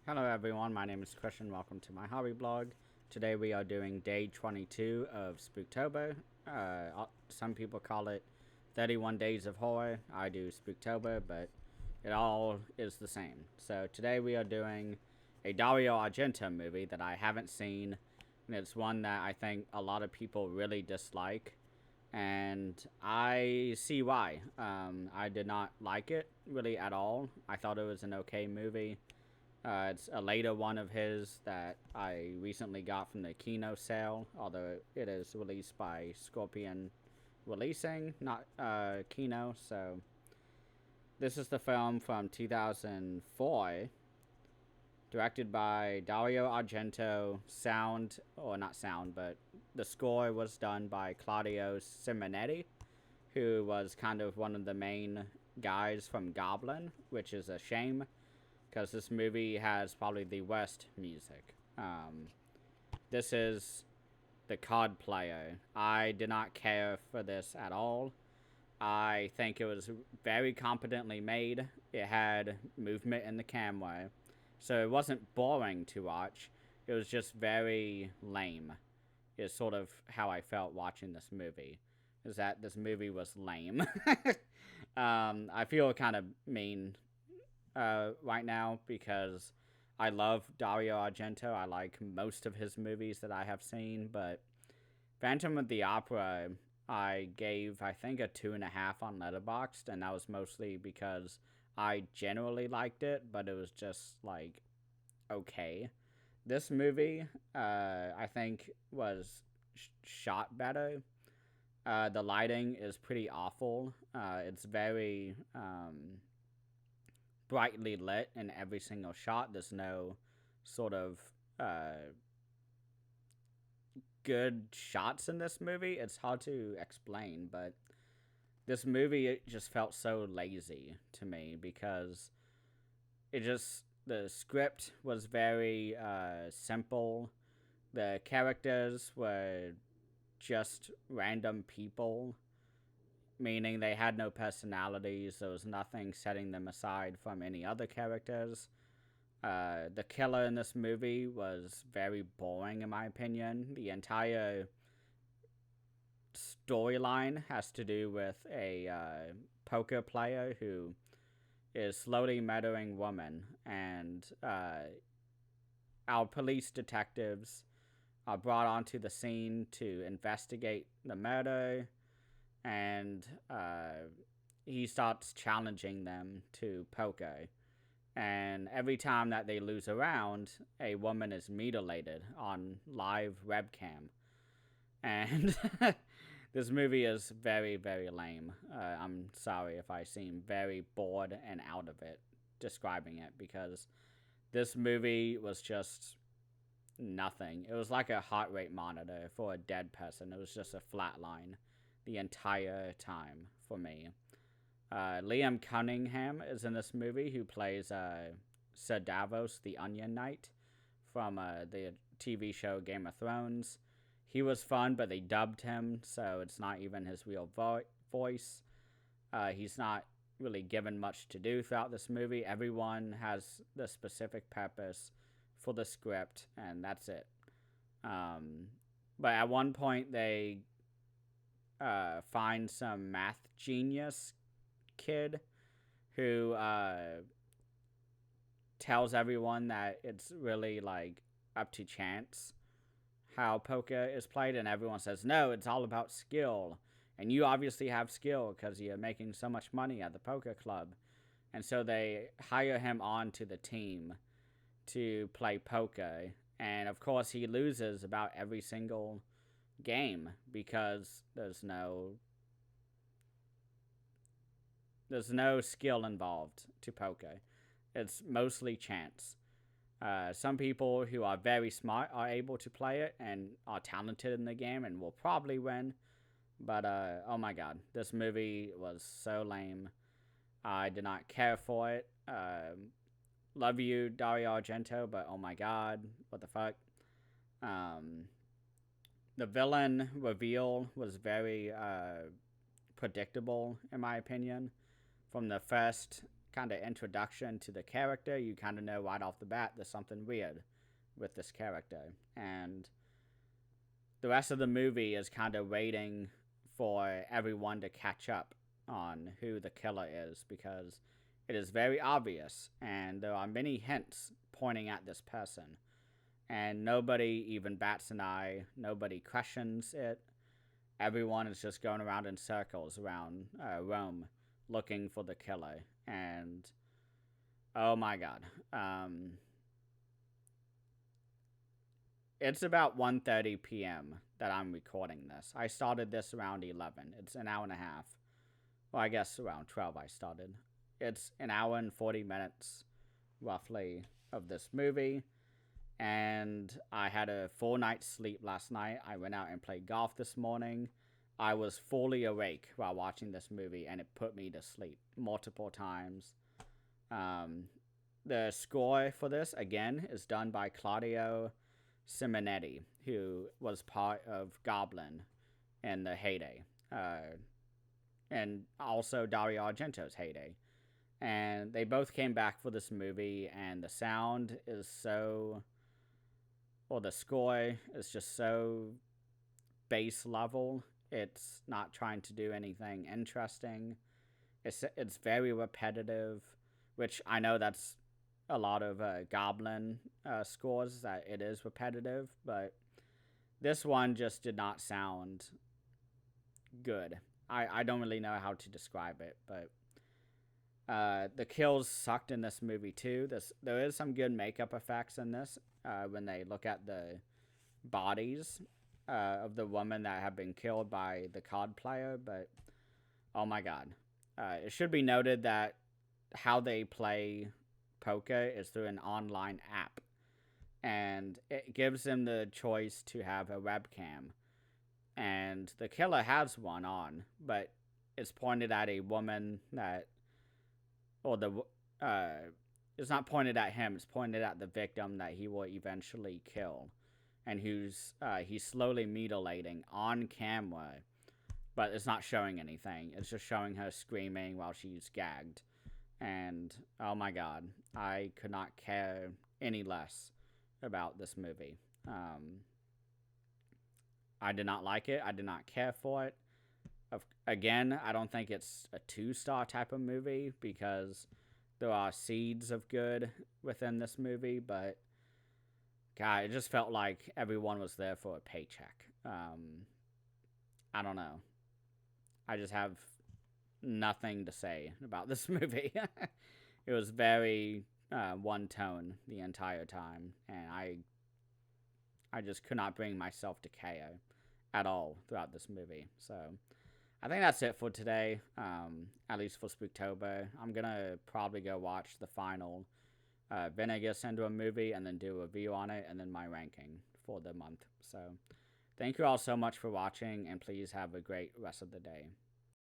Hello everyone, my name is Christian. Welcome to my hobby blog. Today we are doing day 22 of Spooktober. Some people call it 31 Days of Horror. I do Spooktober, but it all is the same. So today we are doing a Dario Argento movie that I haven't seen, and it's one that I think a lot of people really dislike, and I see why. I did not like it really at all. I thought it was an okay movie. It's a later one of his that I recently got from the Kino sale, although it is released by Scorpion Releasing, not Kino. So this is the film from 2004, directed by Dario Argento. Sound, or not sound, but the score was done by Claudio Simonetti, who was kind of one of the main guys from Goblin, which is a shame because this movie has probably the worst music. This is the card player. I did not care for this at all. I think it was very competently made. It had movement in the camera, so it wasn't boring to watch. It was just very lame. Is sort of how I felt watching this movie. Is that this movie was lame. I feel kind of mean right now because I love Dario Argento. I like most of his movies that I have seen, but Phantom of the Opera, I gave, I think, a 2.5 on Letterboxd, and that was mostly because I generally liked it, but it was just like okay. This movie, I think, was shot better. The lighting is pretty awful. It's very brightly lit in every single shot. There's no sort of good shots in this movie. It's hard to explain, but this movie it just felt so lazy to me because the script was very simple. The characters were just random people, meaning they had no personalities. There was nothing setting them aside from any other characters. The killer in this movie was very boring, in my opinion. The entire storyline has to do with a poker player who is slowly murdering women, and our police detectives are brought onto the scene to investigate the murder, and he starts challenging them to poker. And every time that they lose a round, a woman is mutilated on live webcam. And this movie is very, very lame. I'm sorry if I seem very bored and out of it describing it, because this movie was just nothing. It was like a heart rate monitor for a dead person. It was just a flat line the entire time for me. Liam Cunningham is in this movie, who plays Sir Davos, the Onion Knight, from the TV show Game of Thrones. He was fun, but they dubbed him, so it's not even his real voice. He's not really given much to do throughout this movie. Everyone has the specific purpose for the script, and that's it. But at one point, they find some math genius kid who tells everyone that it's really like up to chance how poker is played, and everyone says no, it's all about skill, and you obviously have skill because you're making so much money at the poker club. And so they hire him on to the team to play poker, and of course he loses about every single game because there's no skill involved to poker. It's mostly chance. Some people who are very smart are able to play it and are talented in the game and will probably win. But oh my god, this movie was so lame. I did not care for it. Love you, Dario Argento, but oh my god, what the fuck? The villain reveal was very predictable, in my opinion. From the first kind of introduction to the character, you kind of know right off the bat there's something weird with this character. And the rest of the movie is kind of waiting for everyone to catch up on who the killer is, because it is very obvious and there are many hints pointing at this person. And nobody even bats an eye, nobody questions it. Everyone is just going around in circles around Rome looking for the killer. And oh my god. It's about 1:30 p.m. that I'm recording this. I started this around 11. It's an hour and a half. Well, I guess around 12 I started. It's an hour and 40 minutes, roughly, of this movie. And I had a full night's sleep last night. I went out and played golf this morning. I was fully awake while watching this movie, and it put me to sleep multiple times. The score for this, again, is done by Claudio Simonetti, who was part of Goblin in the heyday. And also Dario Argento's heyday. And they both came back for this movie, and the sound is so... Well, the score is just so base level. It's not trying to do anything interesting. It's very repetitive, which I know that's a lot of Goblin scores, that it is repetitive, but this one just did not sound good. I don't really know how to describe it, but the kills sucked in this movie too. There is some good makeup effects in this when they look at the bodies of the women that have been killed by the COD player, but oh my god. It should be noted that how they play poker is through an online app, and it gives them the choice to have a webcam, and the killer has one on, but it's pointed at a woman that, or it's not pointed at him, it's pointed at the victim that he will eventually kill, and he's slowly mutilating on camera, but it's not showing anything. It's just showing her screaming while she's gagged. And oh my god, I could not care any less about this movie. I did not like it. I did not care for it. Again, I don't think it's a 2-star type of movie, because there are seeds of good within this movie, but god, it just felt like everyone was there for a paycheck. I don't know. I just have nothing to say about this movie. It was very one tone the entire time, and I just could not bring myself to care at all throughout this movie. So I think that's it for today, at least for Spooktober. I'm gonna probably go watch the final Vinegar Syndrome movie and then do a review on it, and then my ranking for the month. So thank you all so much for watching, and please have a great rest of the day.